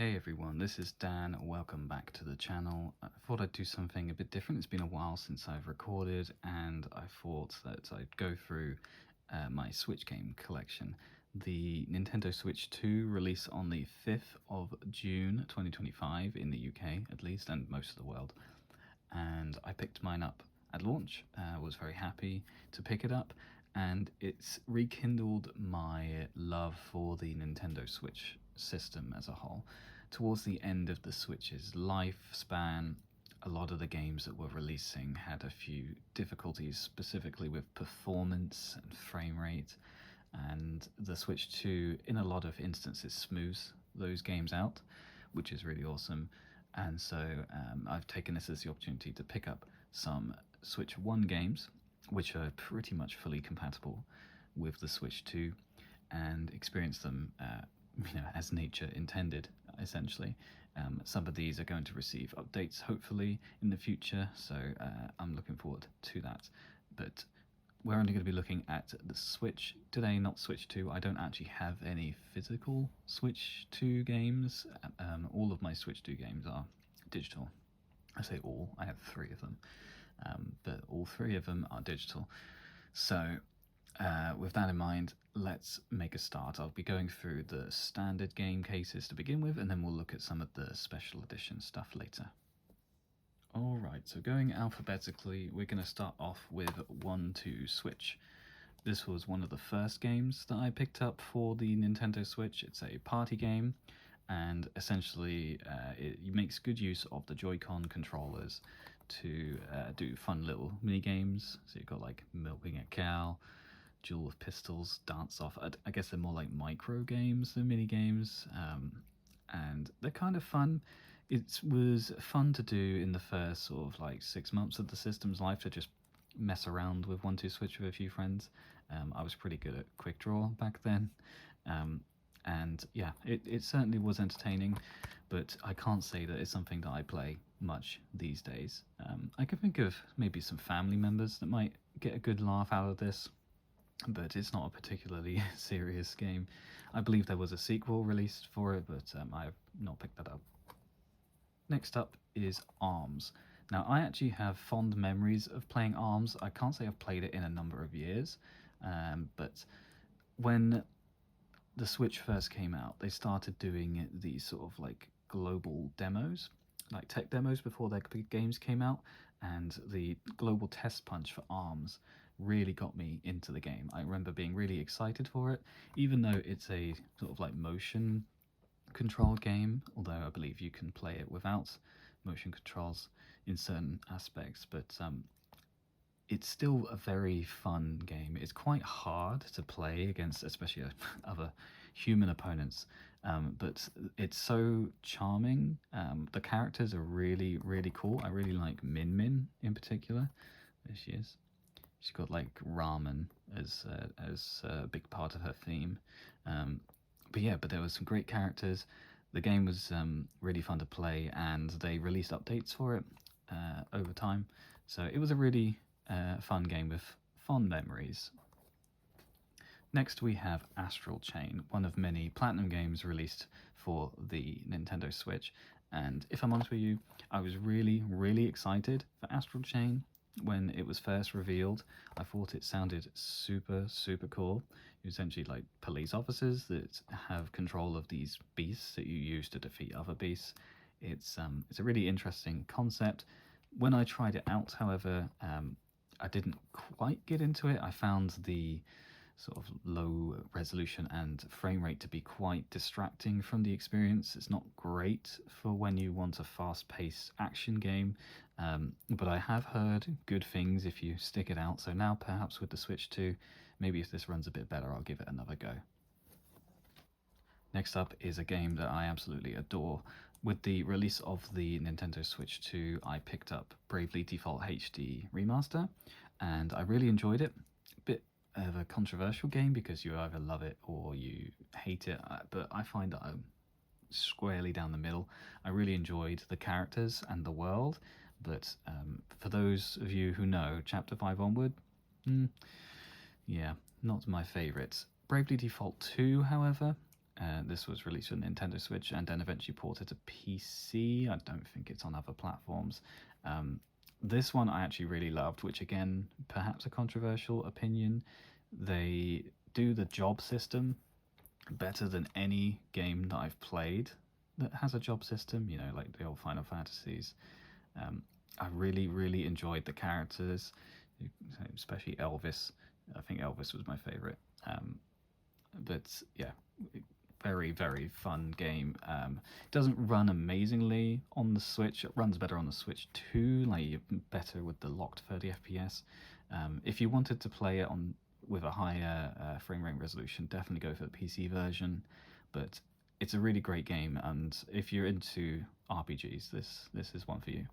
Hey everyone, this is Dan. Welcome back to the channel. I thought I'd do something a bit different. It's been a while since I've recorded, and I thought that I'd go through my Switch game collection. The Nintendo Switch 2 released on the 5th of June 2025 in the UK at least, and most of the world. And I picked mine up at launch, was very happy to pick it up, and it's rekindled my love for the Nintendo Switch system as a whole. Towards the end of the Switch's lifespan, a lot of the games that were releasing had a few difficulties, specifically with performance and frame rate, and the Switch 2, in a lot of instances, smooths those games out, which is really awesome. And so I've taken this as the opportunity to pick up some Switch 1 games, which are pretty much fully compatible with the Switch 2, and experience them as nature intended, essentially. Some of these are going to receive updates, hopefully, in the future, so I'm looking forward to that. But we're only going to be looking at the Switch today, not Switch 2. I don't actually have any physical Switch 2 games. All of my Switch 2 games are digital. I say all, I have 3 of them, but all 3 of them are digital. So with that in mind, let's make a start. I'll be going through the standard game cases to begin with, and then we'll look at some of the special edition stuff later. Alright, so going alphabetically, we're going to start off with 1-2 Switch. This was one of the first games that I picked up for the Nintendo Switch. It's a party game, and essentially it makes good use of the Joy-Con controllers to do fun little mini games. So you've got like milking a cow, duel of pistols, dance off. I guess they're more like micro games than mini games, and they're kind of fun. It was fun to do in the first sort of like 6 months of the system's life, to just mess around with 1-2 Switch with a few friends. I was pretty good at Quick Draw back then, and yeah, it certainly was entertaining, but I can't say that it's something that I play much these days. I can think of maybe some family members that might get a good laugh out of this, but it's not a particularly serious game. I believe there was a sequel released for it, but I have not picked that up. Next up is ARMS. Now, I actually have fond memories of playing ARMS. I can't say I've played it in a number of years, but when the Switch first came out, they started doing these sort of like global demos, like tech demos before their big games came out, and the global test punch for ARMS really got me into the game. I remember being really excited for it, even though it's a sort of like motion controlled game, although I believe you can play it without motion controls in certain aspects, but it's still a very fun game. It's quite hard to play against, especially other human opponents, but it's so charming. The characters are really, really cool. I really like Min Min in particular. There she is. She's got like ramen as a big part of her theme. But there was some great characters. The game was really fun to play, and they released updates for it over time. So it was a really fun game with fond memories. Next we have Astral Chain, one of many Platinum games released for the Nintendo Switch. And if I'm honest with you, I was really, really excited for Astral Chain when it was first revealed. I thought it sounded super, super cool. You're essentially like police officers that have control of these beasts that you use to defeat other beasts. It's a really interesting concept. When I tried it out, however, I didn't quite get into it. I found the sort of low resolution and frame rate to be quite distracting from the experience. It's not great for when you want a fast-paced action game, but I have heard good things if you stick it out. So now perhaps with the Switch 2, maybe if this runs a bit better, I'll give it another go. Next up is a game that I absolutely adore. With the release of the Nintendo Switch 2, I picked up Bravely Default HD Remaster, and I really enjoyed it. A bit of a controversial game because you either love it or you hate it, but I find that I'm squarely down the middle. I really enjoyed the characters and the world, but for those of you who know, Chapter 5 onward, yeah, not my favourites. Bravely Default 2, however, This was released for Nintendo Switch and then eventually ported to PC. I don't think it's on other platforms. This one I actually really loved, which again, perhaps a controversial opinion. They do the job system better than any game that I've played that has a job system, you know, like the old Final Fantasies. I really, really enjoyed the characters, especially Elvis. I think Elvis was my favorite. But yeah, very, very fun game. It doesn't run amazingly on the Switch. It runs better on the Switch too, like you're better with the locked 30 FPS. If you wanted to play it on with a higher frame rate resolution, definitely go for the PC version. But it's a really great game, and if you're into RPGs, this is one for you.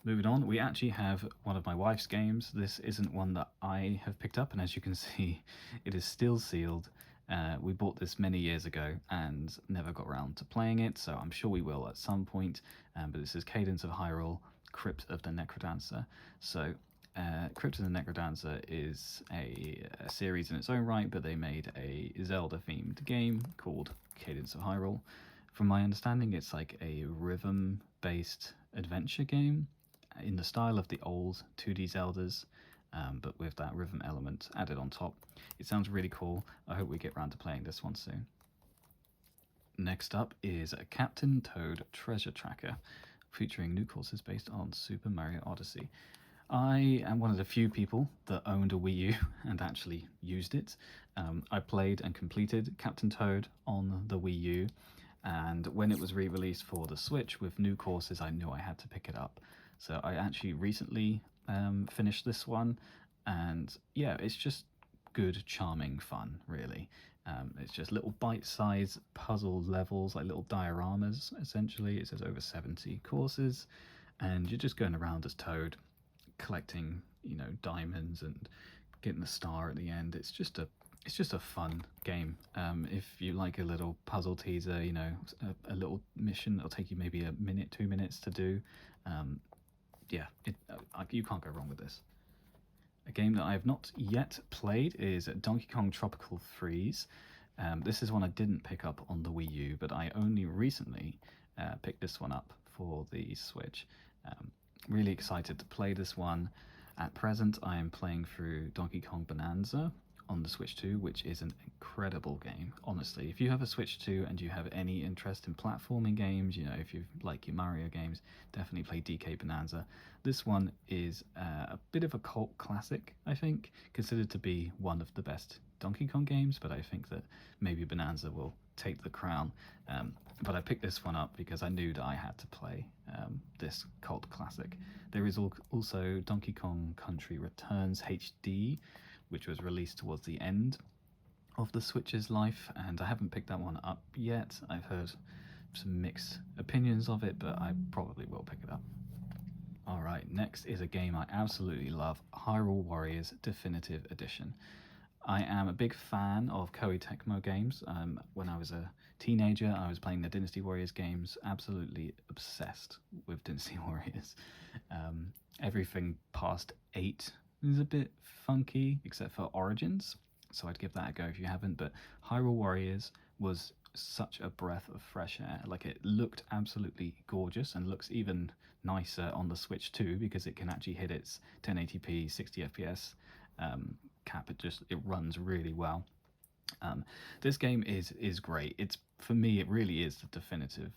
Moving on, we actually have one of my wife's games. This isn't one that I have picked up, and as you can see, it is still sealed. We bought this many years ago and never got around to playing it, so I'm sure we will at some point. But this is Cadence of Hyrule, Crypt of the Necrodancer. So, Crypt of the Necrodancer is a series in its own right, but they made a Zelda-themed game called Cadence of Hyrule. From my understanding, it's like a rhythm-based adventure game in the style of the old 2D Zeldas, but with that rhythm element added on top. It sounds really cool. I hope we get round to playing this one soon. Next up is Captain Toad Treasure Tracker, featuring new courses based on Super Mario Odyssey. I am one of the few people that owned a Wii U and actually used it. I played and completed Captain Toad on the Wii U, and when it was re-released for the Switch with new courses, I knew I had to pick it up. So I actually recently finished this one, and yeah, it's just good, charming fun, really. It's just little bite-sized puzzle levels, like little dioramas, essentially. It says over 70 courses, and you're just going around as Toad, collecting, you know, diamonds and getting the star at the end. It's just a fun game. If you like a little puzzle teaser, you know, a little mission that'll take you maybe a minute, 2 minutes to do. Yeah, you can't go wrong with this. A game that I have not yet played is Donkey Kong Tropical Freeze. This is one I didn't pick up on the Wii U, but I only recently picked this one up for the Switch. Really excited to play this one. At present, I am playing through Donkey Kong Bonanza on the Switch 2, which is an incredible game. Honestly, if you have a Switch 2 and you have any interest in platforming games, you know, if you like your Mario games, definitely play DK Bonanza. This one is a bit of a cult classic, I think, considered to be one of the best Donkey Kong games, but I think that maybe Bonanza will take the crown. But I picked this one up because I knew that I had to play this cult classic. There is also Donkey Kong Country Returns HD, which was released towards the end of the Switch's life, and I haven't picked that one up yet. I've heard some mixed opinions of it, but I probably will pick it up. Alright, next is a game I absolutely love, Hyrule Warriors Definitive Edition. I am a big fan of Koei Tecmo games. When I was a teenager, I was playing the Dynasty Warriors games, absolutely obsessed with Dynasty Warriors. Everything past 8 is a bit funky, except for Origins, so I'd give that a go if you haven't, but Hyrule Warriors was such a breath of fresh air. Like, it looked absolutely gorgeous and looks even nicer on the Switch too, because it can actually hit its 1080p 60 FPS cap. It runs really well. This game is great. It's, for me, it really is the definitive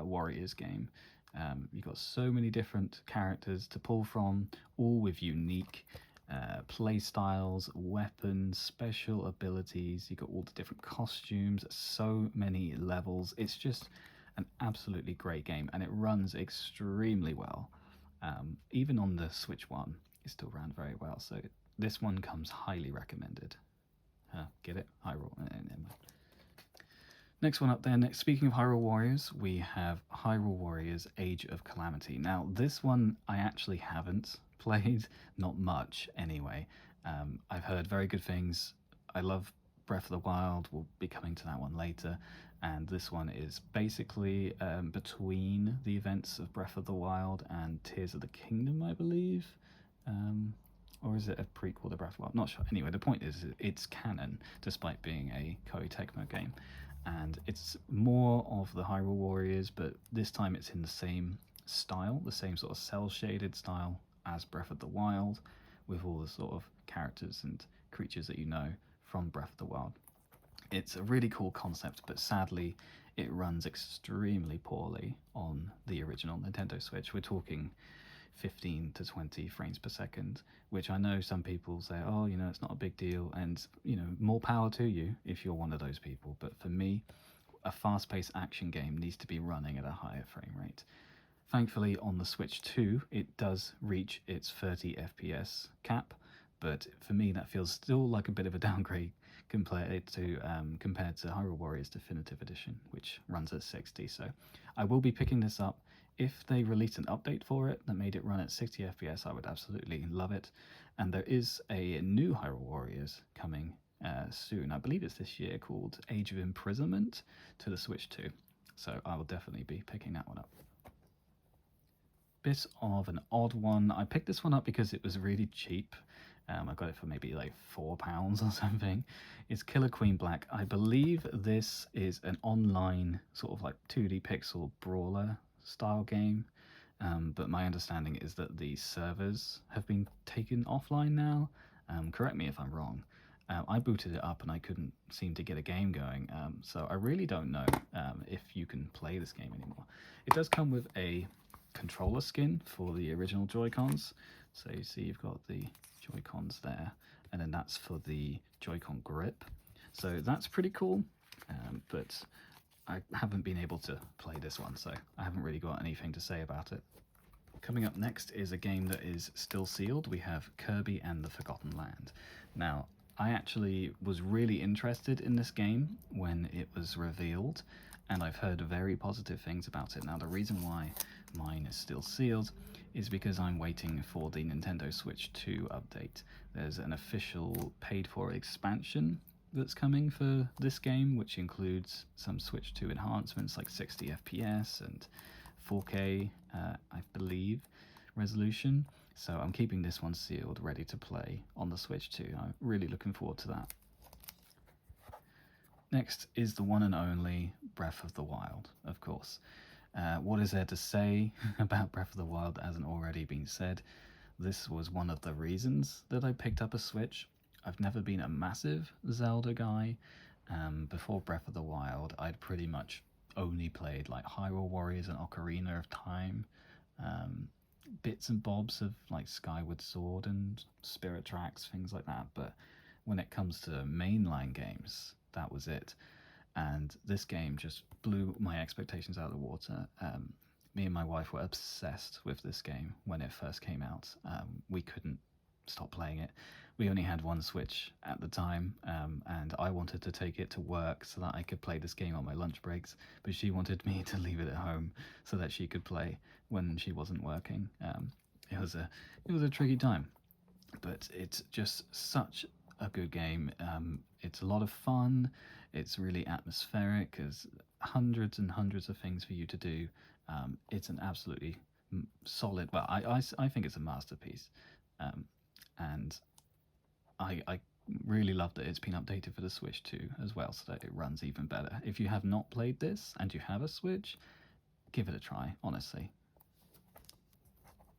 Warriors game. You've got so many different characters to pull from, all with unique play styles, weapons, special abilities. You've got all the different costumes, so many levels. It's just an absolutely great game, and it runs extremely well. Even on the Switch One, it still ran very well. So this one comes highly recommended. Get it? Hyrule. Next one up then, speaking of Hyrule Warriors, we have Hyrule Warriors Age of Calamity. Now, this one I actually haven't played, not much anyway. I've heard very good things. I love Breath of the Wild, we'll be coming to that one later, and this one is basically between the events of Breath of the Wild and Tears of the Kingdom, I believe. Or is it a prequel to Breath of the Wild? Not sure. Anyway, the point is it's canon, despite being a Koei Tecmo game. and it's more of the Hyrule Warriors, but this time it's in the same style, the same sort of cell shaded style as Breath of the Wild, with all the sort of characters and creatures that you know from Breath of the Wild. It's a really cool concept, but sadly, it runs extremely poorly on the original Nintendo Switch. We're talking 15 to 20 frames per second, which I know some people say, oh, it's not a big deal, and, more power to you if you're one of those people. But for me, a fast paced action game needs to be running at a higher frame rate. Thankfully, on the Switch 2, it does reach its 30 FPS cap, but for me, that feels still like a bit of a downgrade compared to Hyrule Warriors Definitive Edition, which runs at 60. So I will be picking this up. If they released an update for it that made it run at 60 FPS, I would absolutely love it. And there is a new Hyrule Warriors coming soon. I believe it's this year, called Age of Imprisonment to the Switch 2. So I will definitely be picking that one up. Bit of an odd one. I picked this one up because it was really cheap. I got it for maybe like £4 or something. It's Killer Queen Black. I believe this is an online sort of like 2D pixel brawler style game. But my understanding is that the servers have been taken offline now. Correct me if I'm wrong. I booted it up and I couldn't seem to get a game going. So I really don't know if you can play this game anymore. It does come with a controller skin for the original Joy-Cons. So you see you've got the Joy-Cons there, and then that's for the Joy-Con grip. So that's pretty cool, but I haven't been able to play this one, so I haven't really got anything to say about it. Coming up next is a game that is still sealed. We have Kirby and the Forgotten Land. Now, I actually was really interested in this game when it was revealed, and I've heard very positive things about it. Now, the reason why mine is still sealed is because I'm waiting for the Nintendo Switch 2 update. There's an official paid-for expansion that's coming for this game, which includes some Switch 2 enhancements like 60 FPS and 4K, I believe, resolution. So I'm keeping this one sealed, ready to play on the Switch 2. I'm really looking forward to that. Next is the one and only Breath of the Wild, of course. What is there to say about Breath of the Wild that hasn't already been said? This was one of the reasons that I picked up a Switch. I've never been a massive Zelda guy. Before Breath of the Wild, I'd pretty much only played like Hyrule Warriors and Ocarina of Time, bits and bobs of like Skyward Sword and Spirit Tracks, things like that. But when it comes to mainline games, that was it. And this game just blew my expectations out of the water. Me and my wife were obsessed with this game when it first came out. We couldn't stop playing it. We only had one Switch at the time, and I wanted to take it to work so that I could play this game on my lunch breaks, but she wanted me to leave it at home so that she could play when she wasn't working. It was a tricky time, but it's just such a good game. It's a lot of fun. It's really atmospheric. There's hundreds and hundreds of things for you to do. It's an absolutely solid. Well, I think it's a masterpiece, and I really love that it's been updated for the Switch 2 as well, so that it runs even better. If you have not played this and you have a Switch, give it a try. Honestly.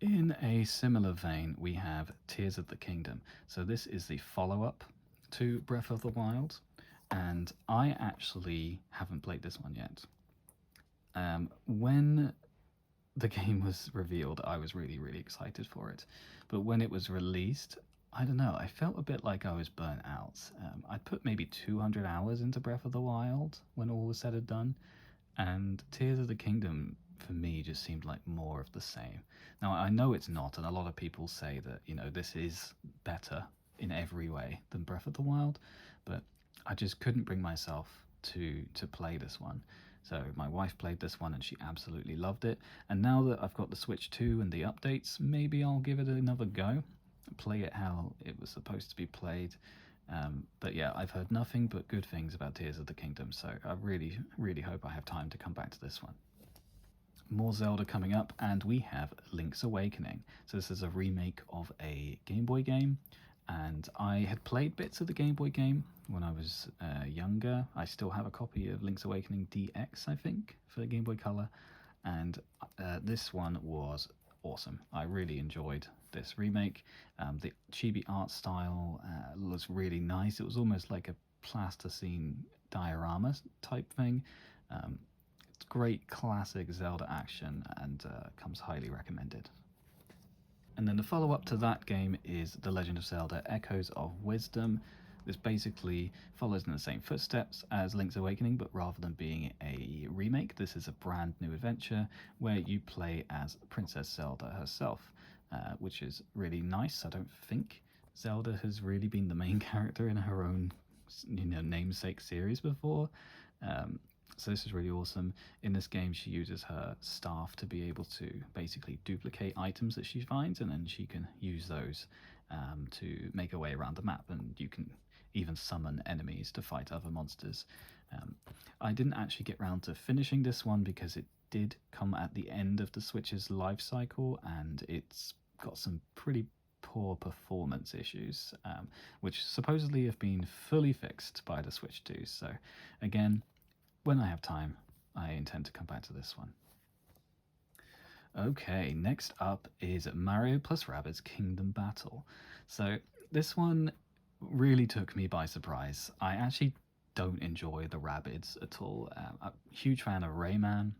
In a similar vein, we have Tears of the Kingdom. So this is the follow-up to Breath of the Wild, and I actually haven't played this one yet. When the game was revealed, I was really, really excited for it. But when it was released, I don't know, I felt a bit like I was burnt out. I'd put maybe 200 hours into Breath of the Wild when all was said and done, and Tears of the Kingdom for me just seemed like more of the same. Now I know it's not, and a lot of people say that this is better in every way than Breath of the Wild, but I just couldn't bring myself to play this one. So my wife played this one and she absolutely loved it, and now that I've got the Switch 2 and the updates, maybe I'll give it another go, play it how it was supposed to be played. But yeah, I've heard nothing but good things about Tears of the Kingdom, so I really, really hope I have time to come back to this one. More Zelda coming up, and we have Link's Awakening. So this is a remake of a Game Boy game, and I had played bits of the Game Boy game when I was younger. I still have a copy of Link's Awakening DX, I think, for the Game Boy Color, and this one was awesome. I really enjoyed this remake. The chibi art style was really nice. It was almost like a plasticine diorama type thing. It's great classic Zelda action and comes highly recommended. And then the follow-up to that game is The Legend of Zelda Echoes of Wisdom. This basically follows in the same footsteps as Link's Awakening, but rather than being a remake, this is a brand new adventure where you play as Princess Zelda herself, which is really nice. I don't think Zelda has really been the main character in her own, namesake series before. So this is really awesome. In this game, she uses her staff to be able to basically duplicate items that she finds, and then she can use those to make her way around the map, and you can even summon enemies to fight other monsters. I didn't actually get around to finishing this one because it did come at the end of the Switch's life cycle, and it's got some pretty poor performance issues, which supposedly have been fully fixed by the Switch 2. So again, when I have time, I intend to come back to this one. Okay, next up is Mario plus Rabbids Kingdom Battle. So this one really took me by surprise. I actually don't enjoy the Rabbids at all. I'm a huge fan of Rayman,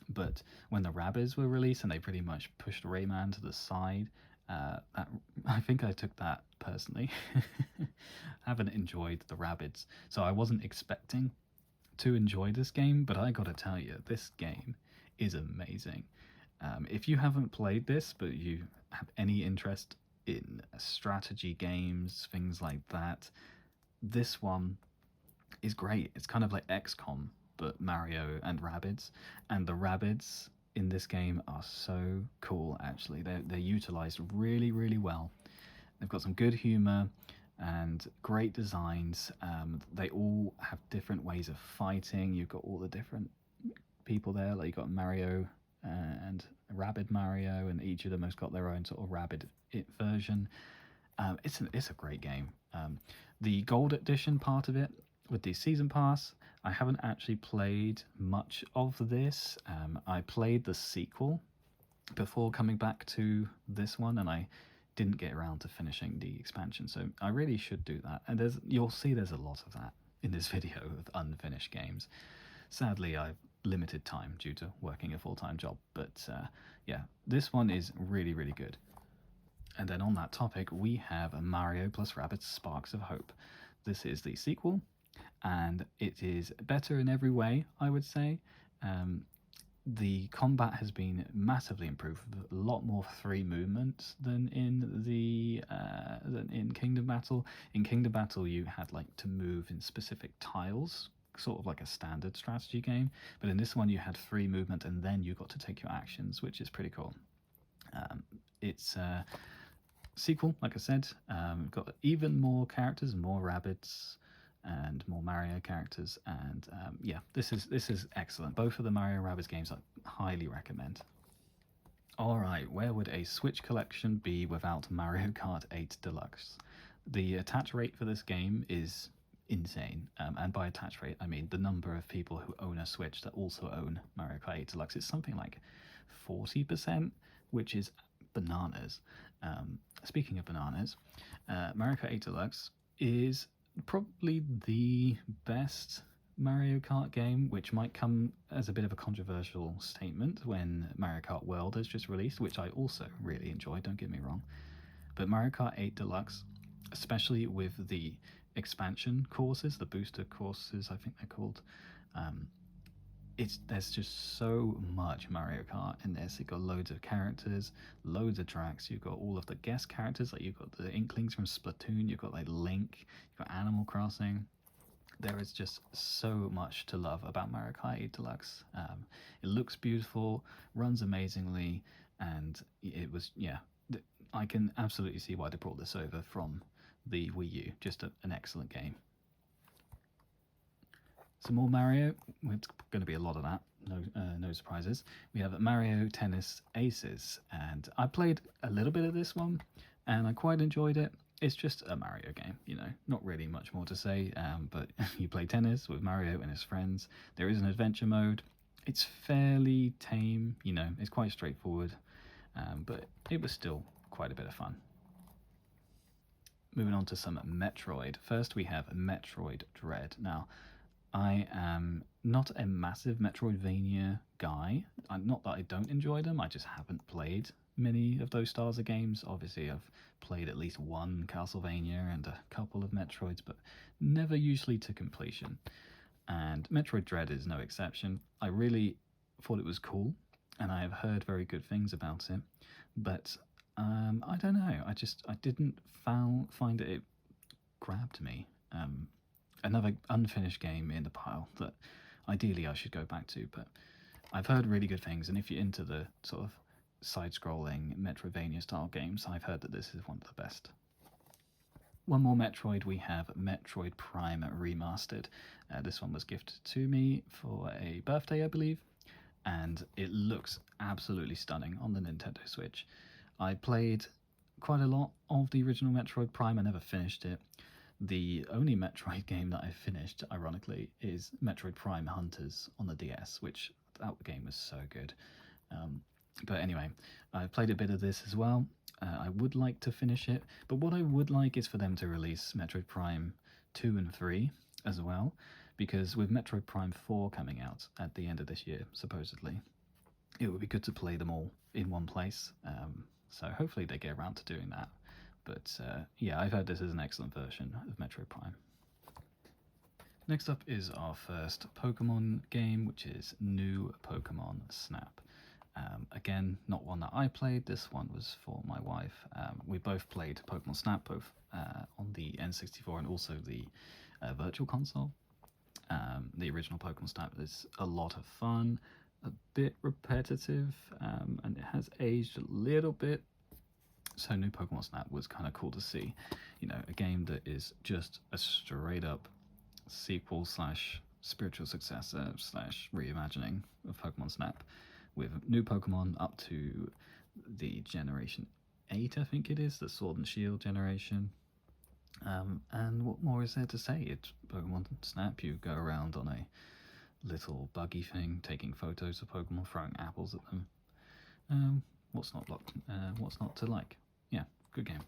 but when the Rabbids were released and they pretty much pushed Rayman to the side, I think I took that personally. Haven't enjoyed the Rabbids, so I wasn't expecting to enjoy this game, but I gotta tell you, this game is amazing. If you haven't played this, but you have any interest in strategy games, things like that, this one is great. It's kind of like XCOM, but Mario and Rabbids, and the Rabbids in this game are so cool. Actually, they're utilized really, really well. They've got some good humor and great designs. They all have different ways of fighting. You've got all the different people there, like you've got Mario and Rabbid Mario, and each of them has got their own sort of Rabbid version. It's a great game. The Gold Edition part of it with the Season Pass, I haven't actually played much of this. I played the sequel before coming back to this one, and I didn't get around to finishing the expansion, so I really should do that. And you'll see there's a lot of that in this video of unfinished games. Sadly, I've limited time due to working a full-time job, but yeah, this one is really, really good. And then on that topic, we have Mario plus Rabbids Sparks of Hope. This is the sequel, and it is better in every way, I would say. The combat has been massively improved, a lot more free movement than in Kingdom Battle. In Kingdom Battle, you had like to move in specific tiles, sort of like a standard strategy game. But in this one, you had free movement, and then you got to take your actions, which is pretty cool. It's a sequel, like I said. Got even more characters, more Rabbids, and more Mario characters, and yeah, this is excellent. Both of the Mario Rabbids games I highly recommend. Alright, where would a Switch collection be without Mario Kart 8 Deluxe? The attach rate for this game is insane, and by attach rate I mean the number of people who own a Switch that also own Mario Kart 8 Deluxe. It's something like 40%, which is bananas. Speaking of bananas, Mario Kart 8 Deluxe is probably the best Mario Kart game, which might come as a bit of a controversial statement when Mario Kart World has just released, which I also really enjoy, don't get me wrong. But Mario Kart 8 Deluxe, especially with the expansion courses, the booster courses I think they're called, there's just so much Mario Kart in this. You've got loads of characters, loads of tracks. You've got all of the guest characters, like you've got the Inklings from Splatoon, you've got like Link, you've got Animal Crossing. There is just so much to love about Mario Kart 8 Deluxe. It looks beautiful, runs amazingly, and it was, yeah, I can absolutely see why they brought this over from the Wii U. Just an excellent game. Some more Mario. It's going to be a lot of that. No surprises. We have Mario Tennis Aces, and I played a little bit of this one, and I quite enjoyed it. it's just a Mario game, not really much more to say, but you play tennis with Mario and his friends. There is an adventure mode. It's fairly tame, it's quite straightforward, but it was still quite a bit of fun. Moving on to some Metroid. First, we have Metroid Dread. Now, I am not a massive Metroidvania guy. Not that I don't enjoy them, I just haven't played many of those styles of games. Obviously, I've played at least one Castlevania and a couple of Metroids, but never usually to completion. And Metroid Dread is no exception. I really thought it was cool, and I have heard very good things about it, but I don't know. I didn't find it grabbed me. Another unfinished game in the pile that ideally I should go back to, but I've heard really good things, and if you're into the sort of side-scrolling Metroidvania style games, I've heard that this is one of the best. One more Metroid, we have Metroid Prime Remastered. This one was gifted to me for a birthday, I believe, and it looks absolutely stunning on the Nintendo Switch. I played quite a lot of the original Metroid Prime. I never finished it. The only Metroid game that I finished, ironically, is Metroid Prime Hunters on the DS, which that game was so good. But anyway, I played a bit of this as well. I would like to finish it, but what I would like is for them to release Metroid Prime 2 and 3 as well, because with Metroid Prime 4 coming out at the end of this year, supposedly, it would be good to play them all in one place. So hopefully they get around to doing that. But yeah, I've heard this is an excellent version of Metroid Prime. Next up is our first Pokemon game, which is New Pokemon Snap. Again, not one that I played, this one was for my wife. We both played Pokemon Snap, both on the N64 and also the Virtual Console. The original Pokemon Snap is a lot of fun, a bit repetitive, and it has aged a little bit. So New Pokemon Snap was kind of cool to see. A game that is just a straight up sequel slash spiritual successor slash reimagining of Pokemon Snap, with new Pokemon up to the Generation 8, I think it is, the Sword and Shield generation. And what more is there to say? It's Pokemon Snap. You go around on a little buggy thing, taking photos of Pokemon, throwing apples at them. What's not to like? Yeah, good game.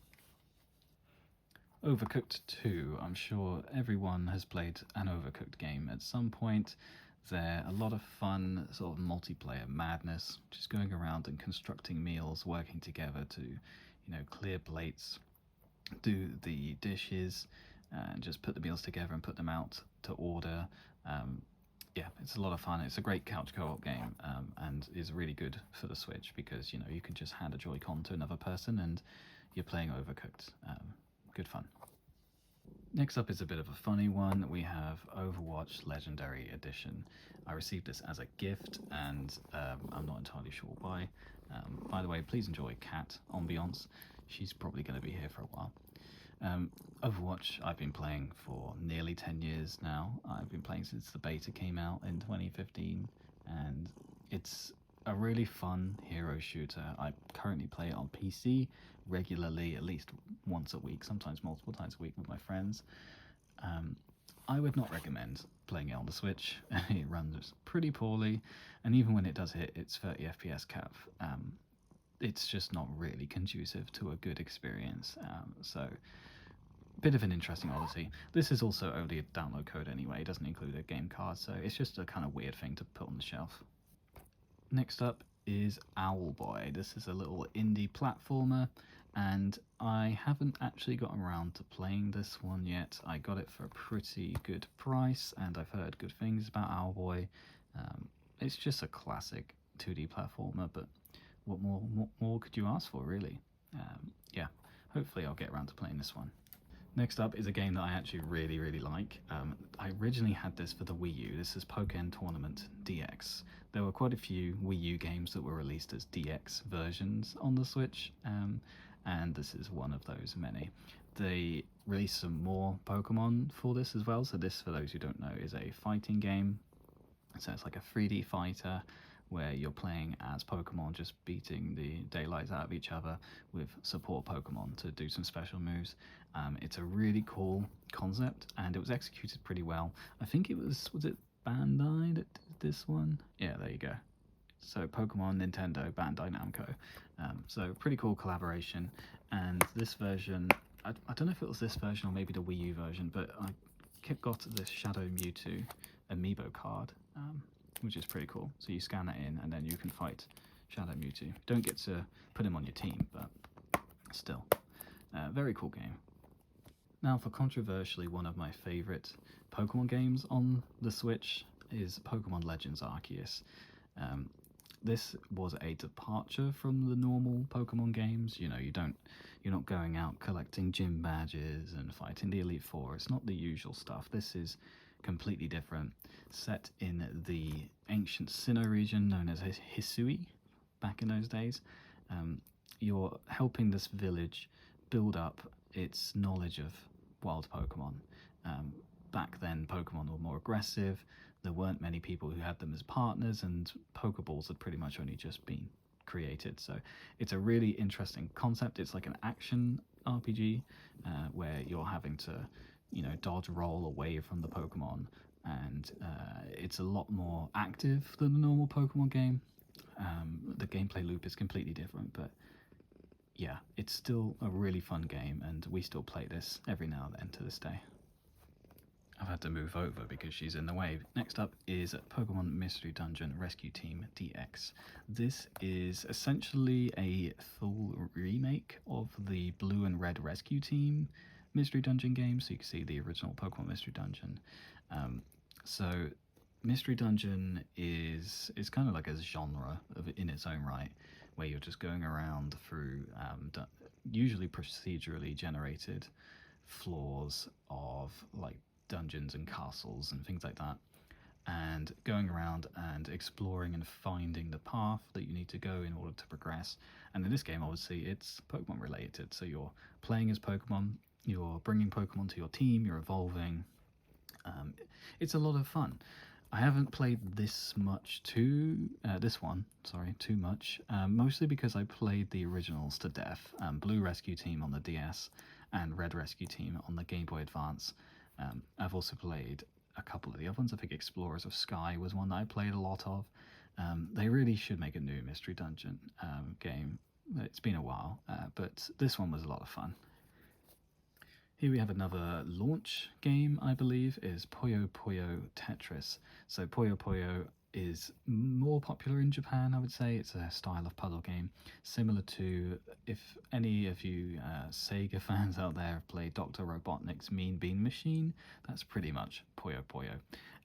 Overcooked 2. I'm sure everyone has played an Overcooked game at some point. They're a lot of fun, sort of multiplayer madness, just going around and constructing meals, working together to, clear plates, do the dishes, and just put the meals together and put them out to order. Yeah, it's a lot of fun. It's a great couch co-op game, and is really good for the Switch because, you can just hand a Joy-Con to another person and you're playing Overcooked. Good fun. Next up is a bit of a funny one. We have Overwatch Legendary Edition. I received this as a gift, and I'm not entirely sure why. By the way, please enjoy Cat Ambiance. She's probably going to be here for a while. Overwatch I've been playing for nearly 10 years now. I've been playing since the beta came out in 2015, and it's a really fun hero shooter. I currently play it on PC regularly, at least once a week, sometimes multiple times a week with my friends. I would not recommend playing it on the Switch. It runs pretty poorly, and even when it does hit its 30 FPS cap, it's just not really conducive to a good experience. So, bit of an interesting oddity. This is also only a download code anyway, it doesn't include a game card, so it's just a kind of weird thing to put on the shelf. Next up is Owlboy. This is a little indie platformer, and I haven't actually gotten around to playing this one yet. I got it for a pretty good price, and I've heard good things about Owlboy. It's just a classic 2D platformer, but what more could you ask for, really? Yeah, hopefully I'll get around to playing this one. Next up is a game that I actually really like. I originally had this for the Wii U. This is Pokken Tournament DX. There were quite a few Wii U games that were released as DX versions on the Switch, and this is one of those many. They released some more Pokemon for this as well. So this, for those who don't know, is a fighting game. So it's like a 3D fighter where you're playing as Pokemon, just beating the daylights out of each other with support Pokemon to do some special moves. It's a really cool concept, and it was executed pretty well. I think it was it Bandai that did this one? Yeah, there you go. So Pokemon, Nintendo, Bandai Namco. So pretty cool collaboration. And this version, I don't know if it was this version or maybe the Wii U version, but I got this Shadow Mewtwo amiibo card, which is pretty cool. So you scan that in, and then you can fight Shadow Mewtwo. You don't get to put him on your team, but still, very cool game. Now, for controversially one of my favorite Pokemon games on the Switch is Pokemon Legends Arceus. This was a departure from the normal Pokemon games. You know, you're not going out collecting gym badges and fighting the Elite Four. It's not the usual stuff. This is completely different, set in the ancient Sinnoh region known as Hisui back in those days. You're helping this village build up its knowledge of wild Pokemon. Back then, Pokemon were more aggressive. There weren't many people who had them as partners, and Pokeballs had pretty much only just been created. So it's a really interesting concept. It's like an action RPG where you're having to, dodge roll away from the Pokemon, and it's a lot more active than the normal Pokemon game. The gameplay loop is completely different, but yeah, it's still a really fun game, and we still play this every now and then to this day. I've had to move over because she's in the way. Next up is Pokemon Mystery Dungeon Rescue Team DX. This is essentially a full remake of the Blue and Red Rescue Team Mystery Dungeon game, so you can see the original Pokemon Mystery Dungeon. So Mystery Dungeon is kind of like a genre in its own right, where you're just going around through usually procedurally generated floors of like dungeons and castles and things like that, and going around and exploring and finding the path that you need to go in order to progress. And in this game, obviously, it's Pokemon related, so you're playing as Pokemon, you're bringing Pokemon to your team, you're evolving. It's a lot of fun. I haven't played this much too much, mostly because I played the originals to death, Blue Rescue Team on the DS and Red Rescue Team on the Game Boy Advance. I've also played a couple of the other ones. I think Explorers of Sky was one that I played a lot of. They really should make a new Mystery Dungeon game. It's been a while, but this one was a lot of fun. Here we have another launch game, I believe, is Puyo Puyo Tetris. So Puyo Puyo is more popular in Japan, I would say. It's a style of puzzle game similar to, if any of you Sega fans out there have played Dr. Robotnik's Mean Bean Machine, that's pretty much Puyo Puyo.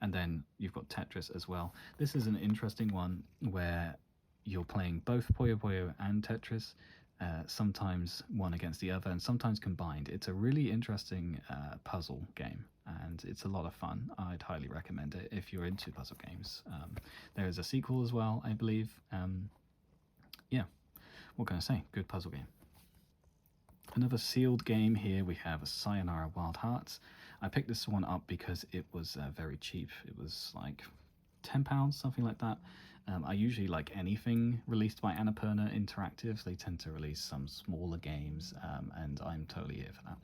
And then you've got Tetris as well. This is an interesting one where you're playing both Puyo Puyo and Tetris, sometimes one against the other and sometimes combined. It's a really interesting puzzle game, and it's a lot of fun. I'd highly recommend it if you're into puzzle games. There is a sequel as well, I believe. Yeah, what can I say? Good puzzle game. Another sealed game here, we have Sayonara Wild Hearts. I picked this one up because it was very cheap. It was like £10, something like that. I usually like anything released by Annapurna Interactive. They tend to release some smaller games, and I'm totally here for that.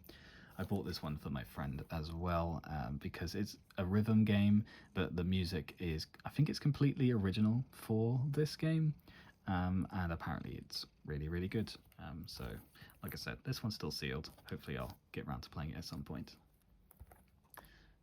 I bought this one for my friend as well, because it's a rhythm game, but the music is, I think it's completely original for this game, and apparently it's really, really good. So, like I said, this one's still sealed. Hopefully I'll get around to playing it at some point.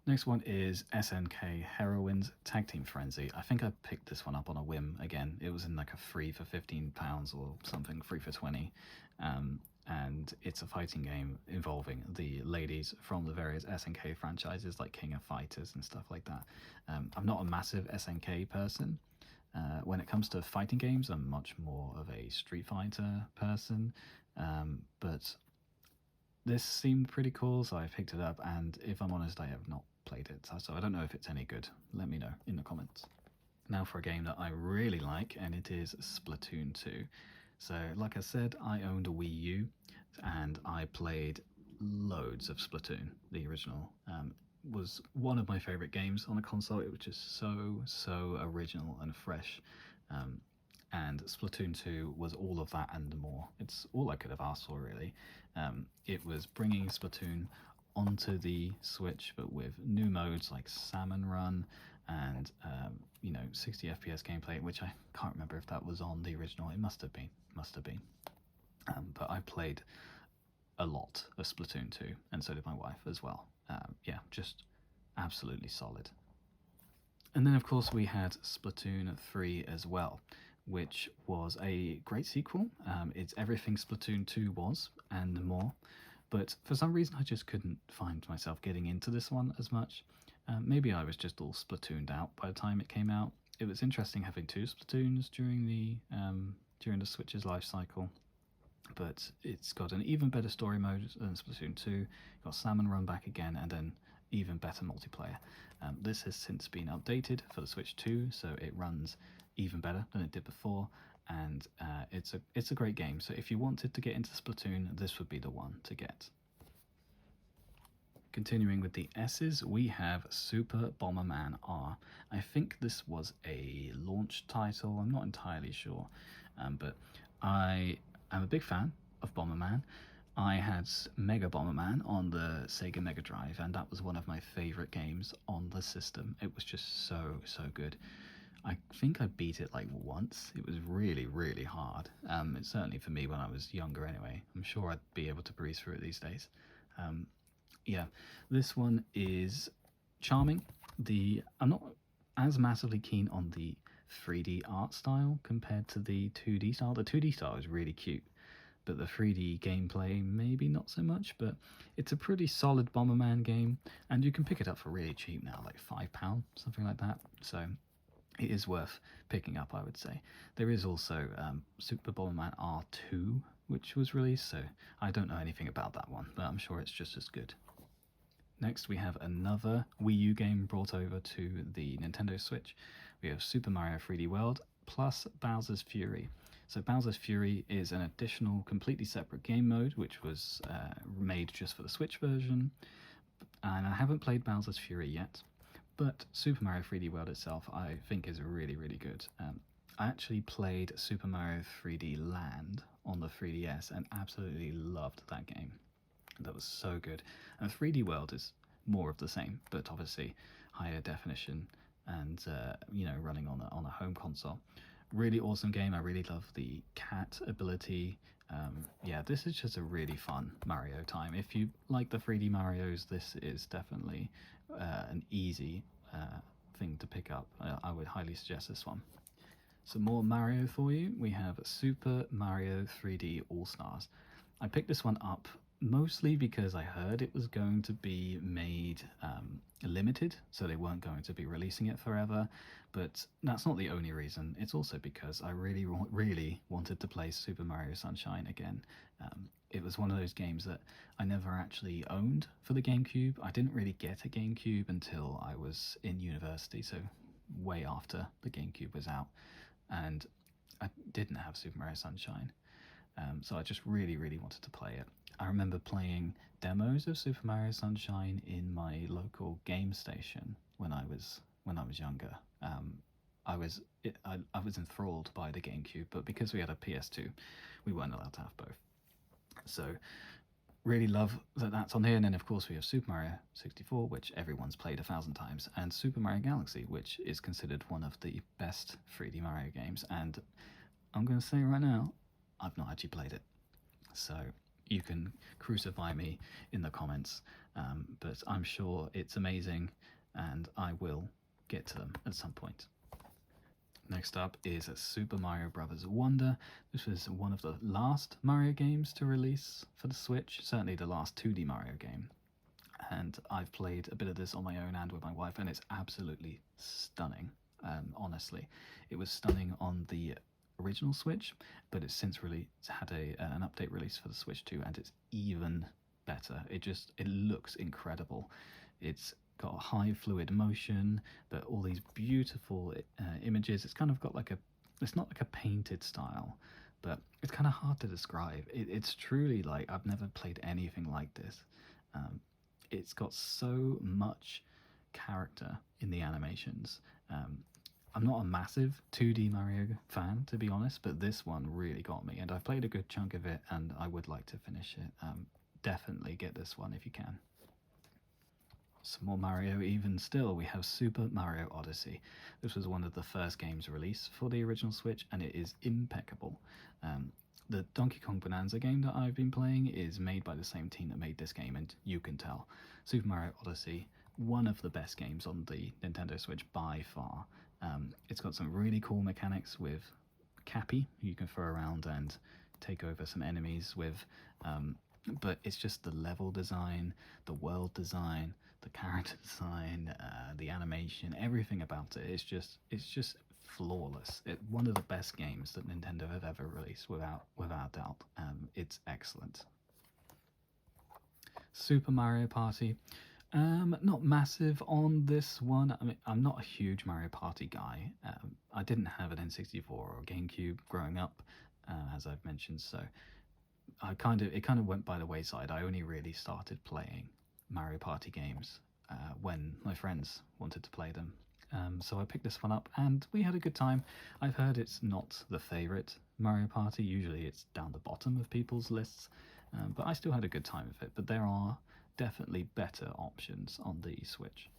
Next one is SNK Heroines Tag Team Frenzy. I think I picked this one up on a whim again. It was in like a free for £15 or something, free for 20. And it's a fighting game involving the ladies from the various SNK franchises like King of Fighters and stuff like that. I'm not a massive SNK person. When it comes to fighting games, I'm much more of a Street Fighter person. But this seemed pretty cool, so I picked it up, and if I'm honest, I have not played it, so I don't know if it's any good. Let me know in the comments. Now for a game that I really like, and it is Splatoon 2. So, like I said, I owned a Wii U, and I played loads of Splatoon. The original was one of my favourite games on a console. It was just so original and fresh. And Splatoon 2 was all of that and more. It's all I could have asked for, really. It was bringing Splatoon onto the Switch, but with new modes like Salmon Run and 60 FPS gameplay, which I can't remember if that was on the original. It must have been. But I played a lot of Splatoon 2, and so did my wife as well. Yeah, just absolutely solid. And then, of course, we had Splatoon 3 as well, which was a great sequel. It's everything Splatoon 2 was and more, but for some reason I just couldn't find myself getting into this one as much. Maybe I was just all Splatooned out by the time it came out. It was interesting having two Splatoons during the Switch's life cycle, but it's got an even better story mode than Splatoon 2. Got Salmon Run back again, and then even better multiplayer. This has since been updated for the Switch 2, so it runs even better than it did before, and it's a great game. So if you wanted to get into Splatoon, this would be the one to get. Continuing with the S's, we have Super Bomberman R. I think this was a launch title, I'm not entirely sure, but I am a big fan of Bomberman. I had Mega Bomberman on the Sega Mega Drive, and that was one of my favourite games on the system. It was just so good. I think I beat it like once. It was really, really hard. It's certainly for me when I was younger anyway. I'm sure I'd be able to breeze through it these days. Yeah, this one is charming. I'm not as massively keen on the 3D art style compared to the 2D style. The 2D style is really cute, but the 3D gameplay maybe not so much. But it's a pretty solid Bomberman game, and you can pick it up for really cheap now, like £5, something like that. So it is worth picking up, I would say. There is also Super Bomberman R2, which was released, so I don't know anything about that one, but I'm sure it's just as good. Next, we have another Wii U game brought over to the Nintendo Switch. We have Super Mario 3D World plus Bowser's Fury. So Bowser's Fury is an additional, completely separate game mode, which was made just for the Switch version. And I haven't played Bowser's Fury yet, but Super Mario 3D World itself I think is really, really good. I actually played Super Mario 3D Land on the 3DS and absolutely loved that game. That was so good. And 3D World is more of the same, but obviously higher definition and running on a home console. Really awesome game. I really love the cat ability. Yeah, this is just a really fun Mario time. If you like the 3D Marios, this is definitely an easy thing to pick up. I would highly suggest this one. Some more Mario for you. We have Super Mario 3D All-Stars. I picked this one up mostly because I heard it was going to be made limited, so they weren't going to be releasing it forever, but that's not the only reason. It's also because I really wanted to play Super Mario Sunshine again. It was one of those games that I never actually owned for the GameCube. I didn't really get a GameCube until I was in university, so way after the GameCube was out, and I didn't have Super Mario Sunshine. So I just really wanted to play it. I remember playing demos of Super Mario Sunshine in my local game station when I was younger. I was enthralled by the GameCube, but because we had a PS2, we weren't allowed to have both. So really love that that's on here. And then of course we have Super Mario 64, which everyone's played 1,000 times, and Super Mario Galaxy, which is considered one of the best 3D Mario games. And I'm going to say right now, I've not actually played it, so you can crucify me in the comments, but I'm sure it's amazing, and I will get to them at some point. Next up is Super Mario Bros. Wonder. This was one of the last Mario games to release for the Switch, certainly the last 2D Mario game, and I've played a bit of this on my own and with my wife, and it's absolutely stunning. Honestly, it was stunning on the original Switch, but it's since had an update release for the Switch 2, and it's even better. It looks incredible. It's got high fluid motion, but all these beautiful images. It's kind of got it's not like a painted style, but it's kind of hard to describe. It's truly like, I've never played anything like this. It's got so much character in the animations. I'm not a massive 2D Mario fan, to be honest, but this one really got me, and I've played a good chunk of it, and I would like to finish it. Definitely get this one if you can. Some more Mario. Even still, we have Super Mario Odyssey. This was one of the first games released for the original Switch, and it is impeccable. The Donkey Kong Bonanza game that I've been playing is made by the same team that made this game, and you can tell. Super Mario Odyssey, one of the best games on the Nintendo Switch by far. It's got some really cool mechanics with Cappy, who you can throw around and take over some enemies with. But it's just the level design, the world design, the character design, the animation, everything about it. It's just flawless. One of the best games that Nintendo have ever released, without doubt. It's excellent. Super Mario Party. Not massive on this one. I mean, I'm not a huge Mario Party guy. I didn't have an N64 or GameCube growing up, as I've mentioned, so it kind of went by the wayside. I only really started playing Mario Party games when my friends wanted to play them. So I picked this one up and we had a good time. I've heard it's not the favorite Mario Party. Usually it's down the bottom of people's lists, but I still had a good time with it. But there are definitely better options on the Switch,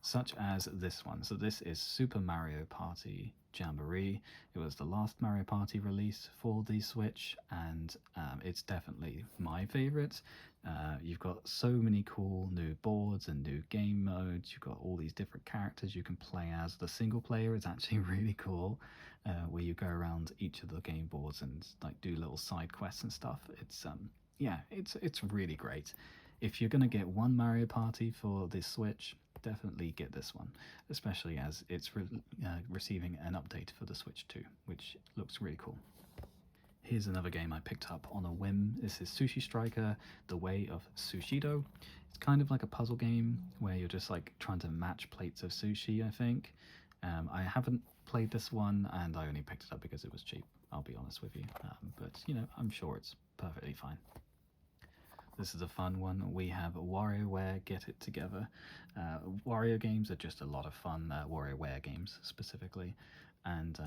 such as this one. So this is Super Mario Party Jamboree. It was the last Mario Party release for the Switch, and it's definitely my favorite. You've got so many cool new boards and new game modes. You've got all these different characters you can play as. The single player is actually really cool, where you go around each of the game boards and like do little side quests and stuff. It's really great. If you're gonna get one Mario Party for this Switch, definitely get this one, especially as it's receiving an update for the Switch 2, which looks really cool. Here's another game I picked up on a whim. This is Sushi Striker: The Way of Sushido. It's kind of like a puzzle game where you're just like trying to match plates of sushi, I think. I haven't played this one, and I only picked it up because it was cheap, I'll be honest with you. But, I'm sure it's perfectly fine. This is a fun one. We have WarioWare Get It Together. Wario games are just a lot of fun, WarioWare games specifically. And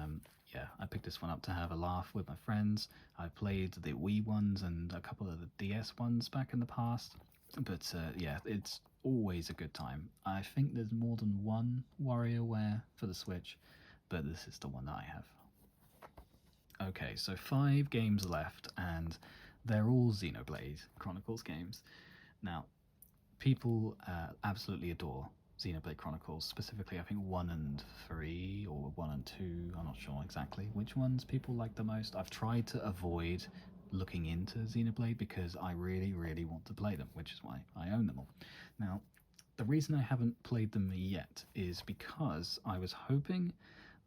I picked this one up to have a laugh with my friends. I played the Wii ones and a couple of the DS ones back in the past. But it's always a good time. I think there's more than one WarioWare for the Switch, but this is the one that I have. Okay, so 5 games left, and they're all Xenoblade Chronicles games. Now, people absolutely adore Xenoblade Chronicles, specifically I think 1 and 3 or 1 and 2, I'm not sure exactly which ones people like the most. I've tried to avoid looking into Xenoblade because I really, really want to play them, which is why I own them all. Now, the reason I haven't played them yet is because I was hoping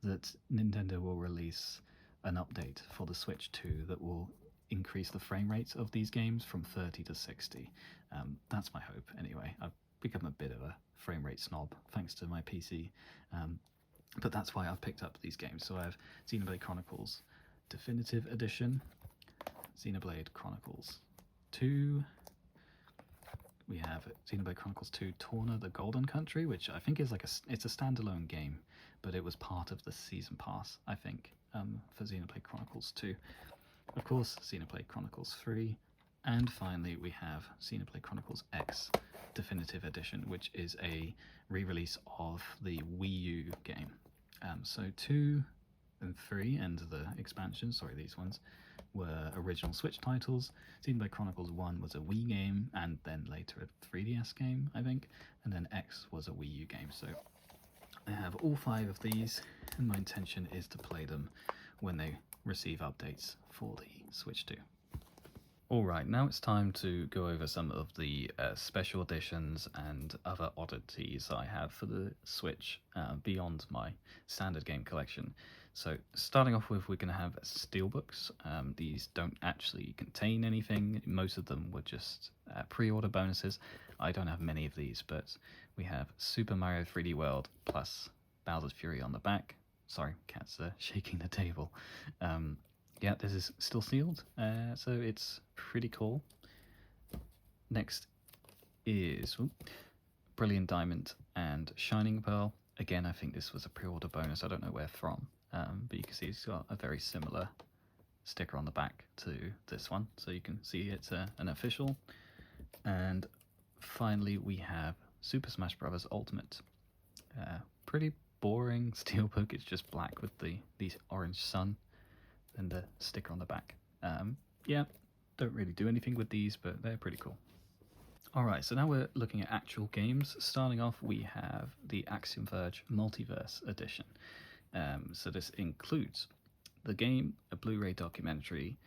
that Nintendo will release an update for the Switch 2 that will increase the frame rates of these games from 30 to 60. That's my hope anyway. I've become a bit of a frame rate snob thanks to my PC, but that's why I've picked up these games. So I have Xenoblade Chronicles Definitive Edition, Xenoblade Chronicles 2, we have Xenoblade Chronicles 2 Torna the Golden Country, which I think is it's a standalone game, but it was part of the season pass, I think, for Xenoblade Chronicles 2. Of course, Xenoblade Chronicles 3, and finally we have Xenoblade Chronicles X Definitive Edition, which is a re-release of the Wii U game. So 2 and 3 and the expansions, these ones, were original Switch titles. Xenoblade Chronicles 1 was a Wii game, and then later a 3DS game, I think, and then X was a Wii U game. So I have all 5 of these, and my intention is to play them when they receive updates for the Switch 2. Alright, now it's time to go over some of the special editions and other oddities I have for the Switch beyond my standard game collection. So starting off with, we're going to have steelbooks. These don't actually contain anything. Most of them were just pre-order bonuses. I don't have many of these, but we have Super Mario 3D World plus Bowser's Fury on the back. Sorry, cat's shaking the table. Yeah, this is still sealed, so it's pretty cool. Next is Brilliant Diamond and Shining Pearl. Again, I think this was a pre-order bonus. I don't know where from, but you can see it's got a very similar sticker on the back to this one, so you can see it's an official. And finally, we have Super Smash Bros. Ultimate. Pretty boring steelbook. It's just black with the orange sun and the sticker on the back. Yeah, don't really do anything with these, but they're pretty cool. Alright, so now we're looking at actual games. Starting off, we have the Axiom Verge Multiverse Edition. So this includes the game, a Blu-ray documentary,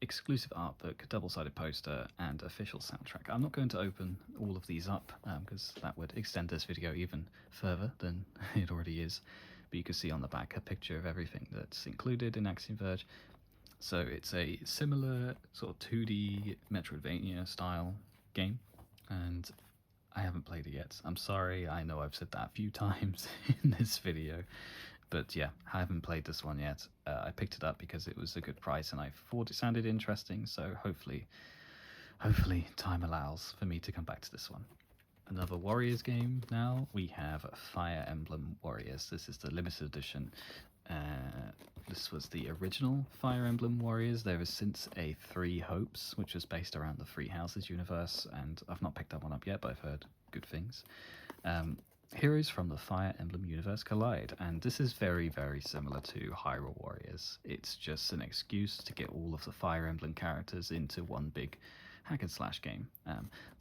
exclusive art book, double-sided poster, and official soundtrack. I'm not going to open all of these up because that would extend this video even further than it already is. But you can see on the back a picture of everything that's included in Axiom Verge. So it's a similar sort of 2D Metroidvania style game, and I haven't played it yet. I'm sorry, I know I've said that a few times in this video, but yeah, I haven't played this one yet. I picked it up because it was a good price and I thought it sounded interesting, so hopefully time allows for me to come back to this one. Another Warriors game now. We have Fire Emblem Warriors. This is the limited edition. This was the original Fire Emblem Warriors. There is since a Three Hopes, which was based around the Three Houses universe, and I've not picked that one up yet, but I've heard good things. Heroes from the Fire Emblem universe collide, and this is very, very similar to Hyrule Warriors. It's just an excuse to get all of the Fire Emblem characters into one big hack and slash game.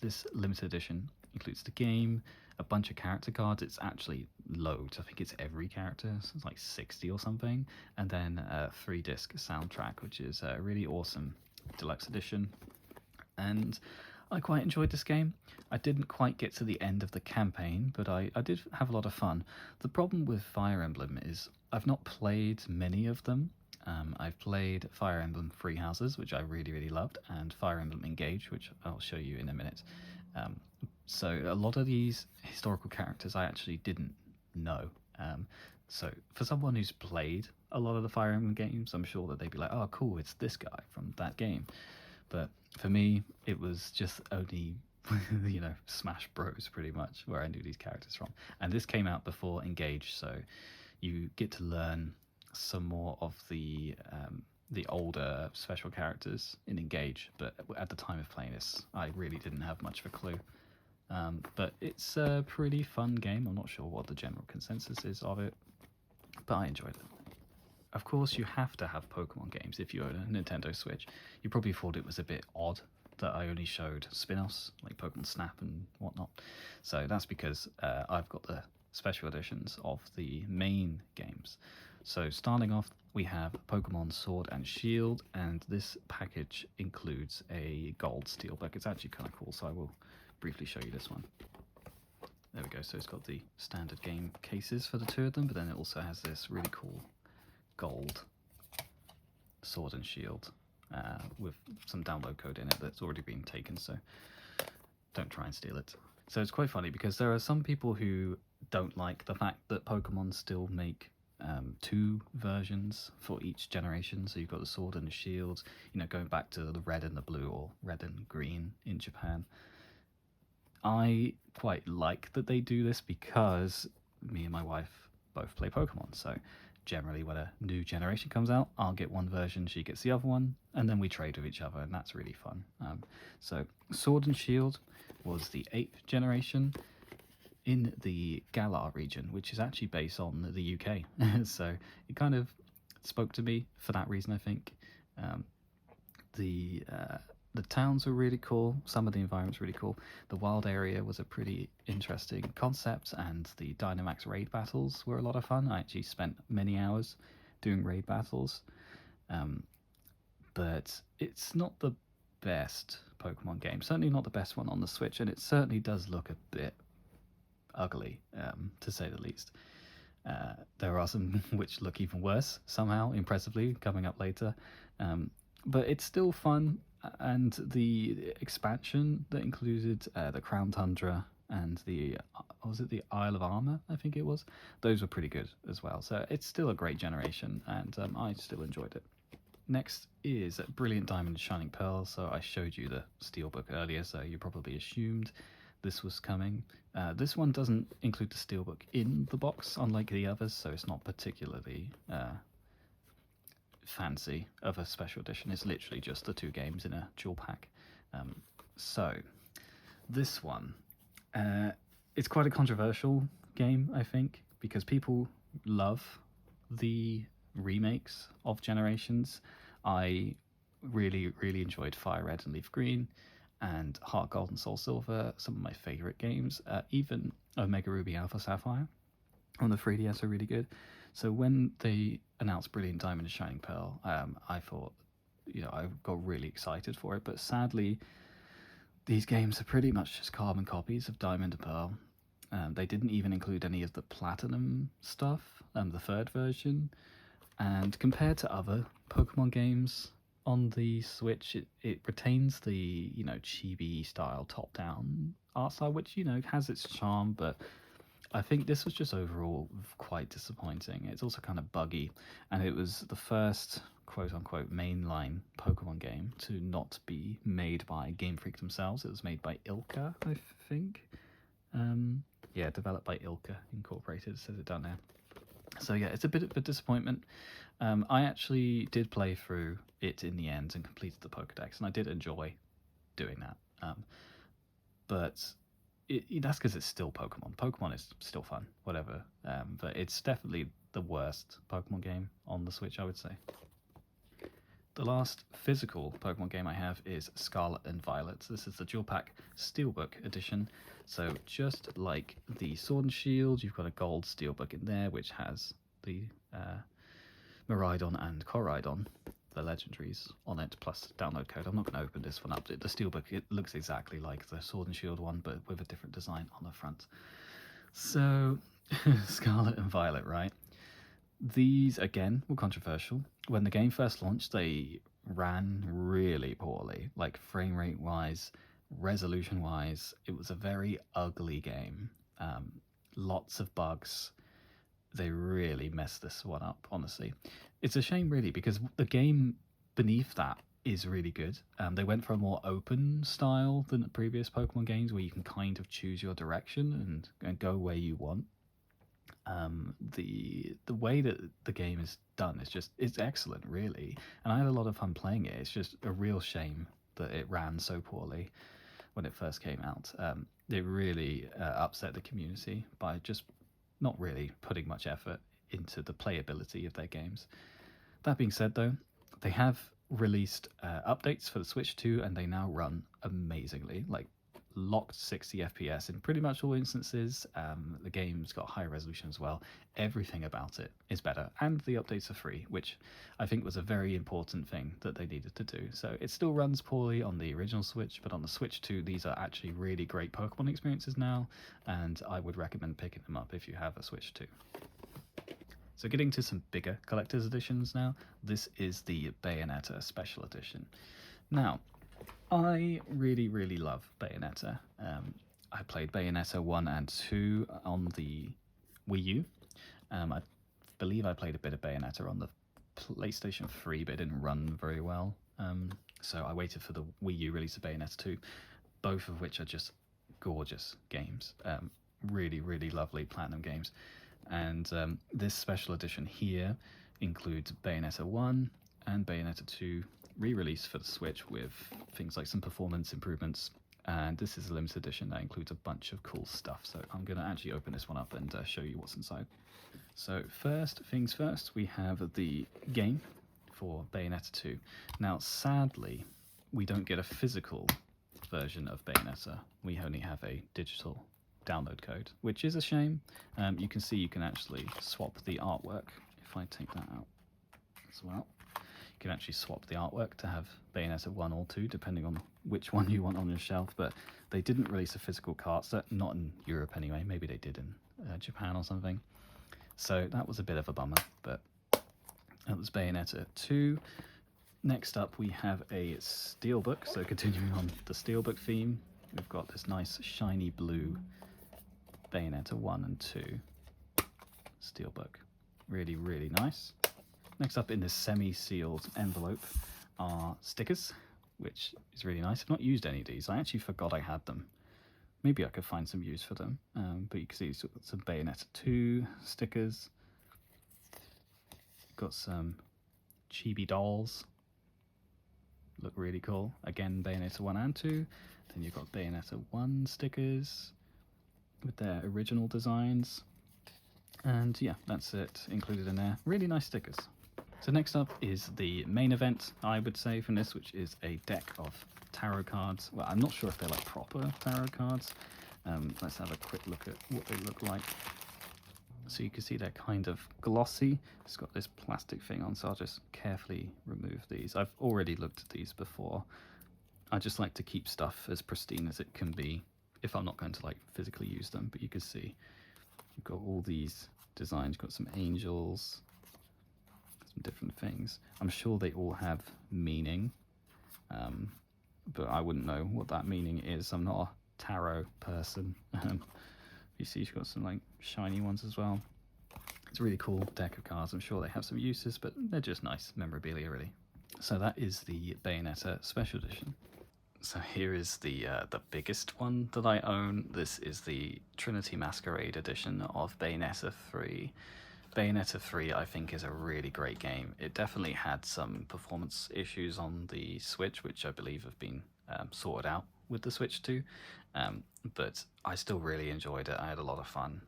This limited edition includes the game, a bunch of character cards. It's actually loads. I think it's every character. So it's like 60 or something. And then a 3-disc soundtrack, which is a really awesome deluxe edition. And I quite enjoyed this game. I didn't quite get to the end of the campaign, but I did have a lot of fun. The problem with Fire Emblem is I've not played many of them. I've played Fire Emblem Three Houses, which I really, really loved, and Fire Emblem Engage, which I'll show you in a minute. So a lot of these historical characters I actually didn't know. So for someone who's played a lot of the Fire Emblem games, I'm sure that they'd be like, oh cool, it's this guy from that game. But for me, it was just only, Smash Bros pretty much, where I knew these characters from. And this came out before Engage, so you get to learn some more of the older special characters in Engage, but at the time of playing this, I really didn't have much of a clue. But it's a pretty fun game. I'm not sure what the general consensus is of it, but I enjoyed it. Of course, you have to have Pokemon games if you own a Nintendo Switch. You probably thought it was a bit odd that I only showed spin-offs like Pokemon Snap and whatnot. So that's because I've got the special editions of the main games. So starting off, we have Pokemon Sword and Shield, and this package includes a gold steelbook. It's actually kind of cool, so I will briefly show you this one. There we go. So it's got the standard game cases for the two of them, but then it also has this really cool gold Sword and Shield with some download code in it that's already been taken, so don't try and steal it. So it's quite funny because there are some people who don't like the fact that Pokemon still make two versions for each generation. So you've got the Sword and the Shield, going back to the red and the blue, or red and green in Japan. I quite like that they do this because me and my wife both play Pokemon. So generally when a new generation comes out, I'll get one version, she gets the other one, and then we trade with each other, and that's really fun. So Sword and Shield was the 8th generation in the Galar region, which is actually based on the UK. So it kind of spoke to me for that reason, I think. The towns were really cool. Some of the environments were really cool. The wild area was a pretty interesting concept, and the Dynamax raid battles were a lot of fun. I actually spent many hours doing raid battles. But it's not the best Pokemon game. Certainly not the best one on the Switch, and it certainly does look a bit ugly, to say the least. There are some which look even worse, somehow, impressively, coming up later. But it's still fun, and the expansion that included the Crown Tundra and the Isle of Armor, I think it was, those were pretty good as well. So it's still a great generation, and I still enjoyed it. Next is Brilliant Diamond and Shining Pearl. So I showed you the Steelbook earlier, so you probably assumed this was coming. This one doesn't include the Steelbook in the box, unlike the others, so it's not particularly fancy of a special edition. It's literally just the 2 games in a dual pack. So this one, it's quite a controversial game, I think, because people love the remakes of Generations. I really enjoyed Fire Red and Leaf Green, and Heart Gold and Soul Silver, some of my favorite games. Even Omega Ruby Alpha Sapphire on the 3DS are really good. So when they announced Brilliant Diamond and Shining Pearl, I thought, I got really excited for it. But sadly, these games are pretty much just carbon copies of Diamond and Pearl. They didn't even include any of the Platinum stuff, the 3rd version. And compared to other Pokemon games on the Switch, it retains the, chibi style top-down art style, which, has its charm, but I think this was just overall quite disappointing. It's also kind of buggy, and it was the first quote-unquote mainline Pokemon game to not be made by Game Freak themselves. It was made by Ilka, I think. Yeah, developed by Ilka Incorporated, says it down there. So yeah, it's a bit of a disappointment. I actually did play through it in the end and completed the Pokedex, and I did enjoy doing that. But that's because it's still Pokemon. Pokemon is still fun, whatever. But it's definitely the worst Pokemon game on the Switch, I would say. The last physical Pokemon game I have is Scarlet and Violet. This is the Dual Pack Steelbook edition. So just like the Sword and Shield, you've got a gold Steelbook in there, which has the Miraidon and Koraidon, the legendaries, on it, plus download code. I'm not going to open this one up. The Steelbook, it looks exactly like the Sword and Shield one, but with a different design on the front. So, Scarlet and Violet, right? These, again, were controversial. When the game first launched, they ran really poorly, like frame rate wise, resolution wise. It was a very ugly game. Lots of bugs. They really messed this one up, honestly. It's a shame, really, because the game beneath that is really good. They went for a more open style than the previous Pokemon games, where you can kind of choose your direction and go where you want. The way that the game is done is it's excellent, really, and I had a lot of fun playing it. It's just a real shame that it ran so poorly when it first came out. It really upset the community by just not really putting much effort into the playability of their games. That being said, though, they have released updates for the Switch 2, and they now run amazingly, like locked 60 FPS in pretty much all instances. The game's got high resolution as well. Everything about it is better, and the updates are free, which I think was a very important thing that they needed to do. So it still runs poorly on the original Switch, but on the Switch 2, these are actually really great Pokemon experiences now, and I would recommend picking them up if you have a Switch 2. So getting to some bigger collector's editions now, this is the Bayonetta Special Edition. Now, I really love Bayonetta. I played Bayonetta 1 and 2 on the Wii U. I believe I played a bit of Bayonetta on the PlayStation 3, but it didn't run very well. So I waited for the Wii U release of Bayonetta 2, both of which are just gorgeous games. Really lovely Platinum games. And this special edition here includes Bayonetta 1 and Bayonetta 2 re-release for the Switch with things like some performance improvements, and this is a limited edition that includes a bunch of cool stuff. So I'm going to actually open this one up and show you what's inside. So first things first, we have the game for Bayonetta 2. Now sadly, we don't get a physical version of Bayonetta. We only have a digital download code, which is a shame. You can see you can actually swap the artwork. If I take that out as well, you can actually swap the artwork to have Bayonetta 1 or 2, depending on which one you want on your shelf. But they didn't release a physical cart set, not in Europe anyway. Maybe they did in Japan or something. So that was a bit of a bummer, but that was Bayonetta 2. Next up, we have a steelbook. So continuing on the steelbook theme, we've got this nice shiny blue Bayonetta 1 and 2 steelbook. Really nice. Next up in this semi-sealed envelope are stickers, which is really nice. I've not used any of these. I actually forgot I had them maybe I could find some use for them. But you can see some Bayonetta 2 stickers. Got some chibi dolls. Look really cool. Again, Bayonetta 1 and 2. Then you've got Bayonetta 1 stickers with their original designs. And yeah, that's it included in there. Really nice stickers. So next up is the main event, I would say, from this, which is a deck of tarot cards. Well, I'm not sure if they're like proper tarot cards. Let's have a quick look at what they look like. So you can see they're kind of glossy. It's got this plastic thing on, so I'll just carefully remove these. I've already looked at these before. I just like to keep stuff as pristine as it can be if I'm not going to like physically use them. But you can see you've got all these designs. You've got some angels, some different things. I'm sure they all have meaning, but I wouldn't know what that meaning is. I'm not a tarot person. You see you've got some like shiny ones as well. It's a really cool deck of cards. I'm sure they have some uses, but they're just nice memorabilia really. So that is the Bayonetta Special Edition. So here is the biggest one that I own. This is the Trinity Masquerade Edition of Bayonetta 3. Bayonetta 3 I think is a really great game. It definitely had some performance issues on the Switch, which I believe have been sorted out with the Switch 2, but I still really enjoyed it. I had a lot of fun,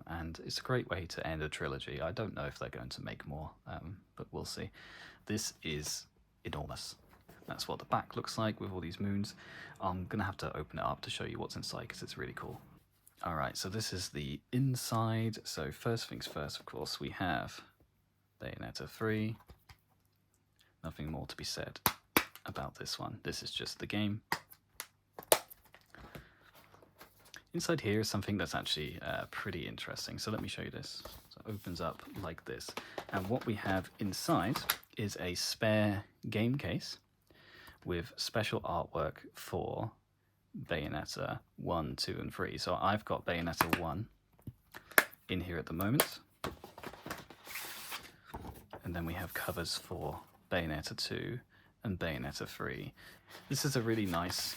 and it's a great way to end a trilogy. I don't know if they're going to make more, but we'll see. This is enormous. That's what the back looks like with all these moons. I'm gonna have to open it up to show you what's inside because it's really cool. Alright, so this is the inside. So first things first, of course, we have Bayonetta 3. Nothing more to be said about this one. This is just the game. Inside here is something that's actually pretty interesting. So let me show you this. So it opens up like this. And what we have inside is a spare game case with special artwork for Bayonetta 1, 2, and 3. So I've got Bayonetta 1 in here at the moment. And then we have covers for Bayonetta 2 and Bayonetta 3. This is a really nice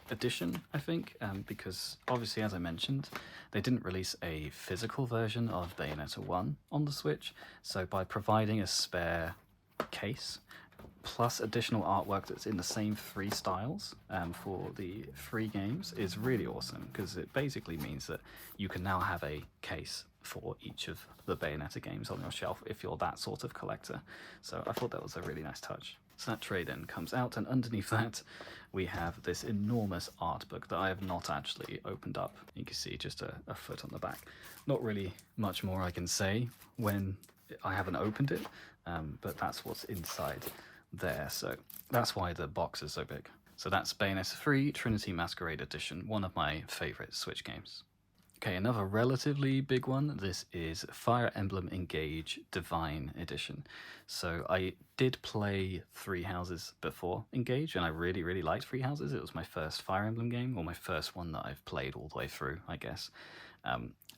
edition, I think, because obviously, as I mentioned, they didn't release a physical version of Bayonetta 1 on the Switch. So by providing a spare case plus additional artwork that's in the same 3 styles for the 3 games is really awesome, because it basically means that you can now have a case for each of the Bayonetta games on your shelf if you're that sort of collector. So I thought that was a really nice touch. So that tray then comes out, and underneath that we have this enormous art book that I have not actually opened up. You can see just a foot on the back. Not really much more I can say when I haven't opened it, but that's what's inside there. So that's why the box is so big. So that's Bayonetta 3 Trinity Masquerade Edition, one of my favorite Switch games. Okay, another relatively big one. This is Fire Emblem Engage Divine Edition. So I did play Three Houses before Engage, and I really, really liked Three Houses. It was my first Fire Emblem game, or my first one that I've played all the way through, I guess.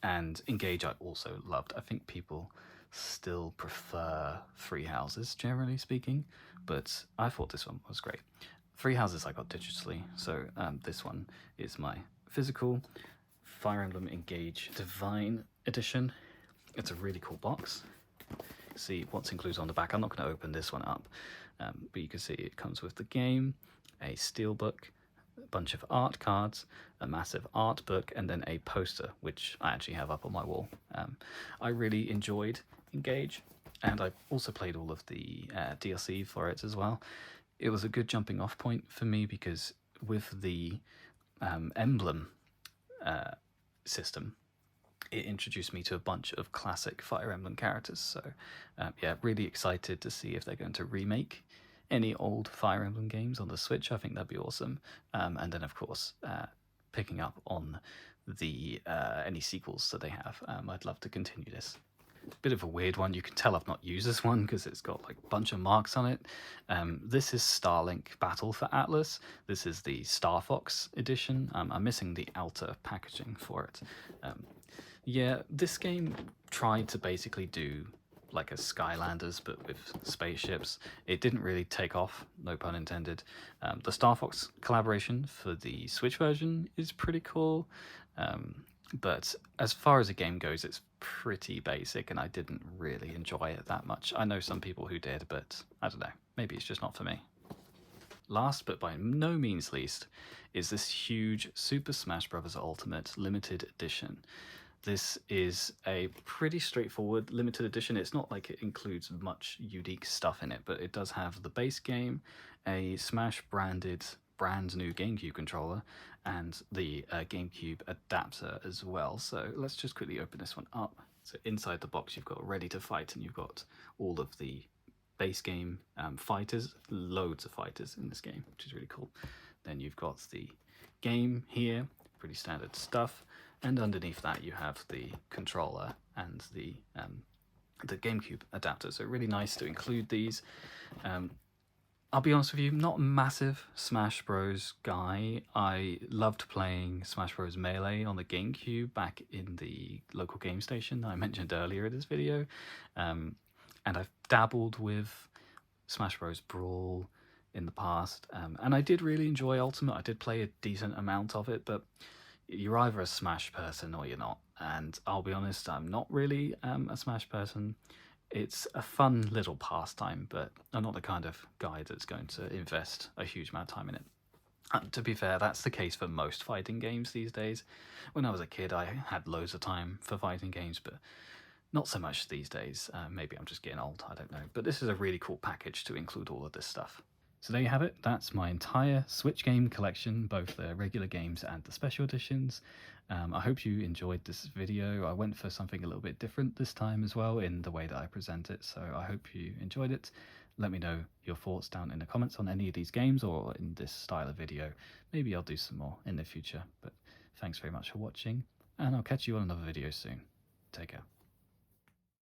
And Engage I also loved. I think people still prefer Three Houses, generally speaking, but I thought this one was great. Three Houses I got digitally, so this one is my physical Fire Emblem Engage Divine Edition. It's a really cool box. See what's included on the back. I'm not going to open this one up, but you can see it comes with the game, a steelbook, a bunch of art cards, a massive art book, and then a poster, which I actually have up on my wall. I really enjoyed Engage, and I also played all of the DLC for it as well. It was a good jumping off point for me because with the emblem system, it introduced me to a bunch of classic Fire Emblem characters. So yeah, really excited to see if they're going to remake any old Fire Emblem games on the Switch. I think that'd be awesome. And then of course picking up on the any sequels that they have. I'd love to continue this. Bit of a weird one. You can tell I've not used this one because it's got like a bunch of marks on it. This is Starlink Battle for Atlas. This is the Star Fox edition. I'm missing the outer packaging for it. Yeah, this game tried to basically do like a Skylanders but with spaceships. It didn't really take off, no pun intended. The Star Fox collaboration for the Switch version is pretty cool, but as far as the game goes, it's pretty basic, and I didn't really enjoy it that much. I know some people who did, but I don't know, maybe it's just not for me. Last but by no means least is this huge Super Smash Bros. Ultimate limited edition. This is a pretty straightforward limited edition. It's not like it includes much unique stuff in it, but it does have the base game, a Smash branded brand new GameCube controller, and the GameCube adapter as well. So let's just quickly open this one up. So inside the box you've got Ready to Fight, and you've got all of the base game fighters, loads of fighters in this game, which is really cool. Then you've got the game here, pretty standard stuff, and underneath that you have the controller and the GameCube adapter. So really nice to include these. I'll be honest with you, not a massive Smash Bros guy. I loved playing Smash Bros Melee on the GameCube back in the local game station that I mentioned earlier in this video. And I've dabbled with Smash Bros Brawl in the past, and I did really enjoy Ultimate. I did play a decent amount of it, but you're either a Smash person or you're not. And I'll be honest, I'm not really a Smash person. It's a fun little pastime, but I'm not the kind of guy that's going to invest a huge amount of time in it. To be fair, that's the case for most fighting games these days. When I was a kid, I had loads of time for fighting games, but not so much these days. Maybe I'm just getting old, I don't know. But this is a really cool package to include all of this stuff. So there you have it. That's my entire Switch game collection, both the regular games and the special editions. I hope you enjoyed this video. I went for something a little bit different this time as well in the way that I present it, so I hope you enjoyed it. Let me know your thoughts down in the comments on any of these games or in this style of video. Maybe I'll do some more in the future, but thanks very much for watching, and I'll catch you on another video soon. Take care.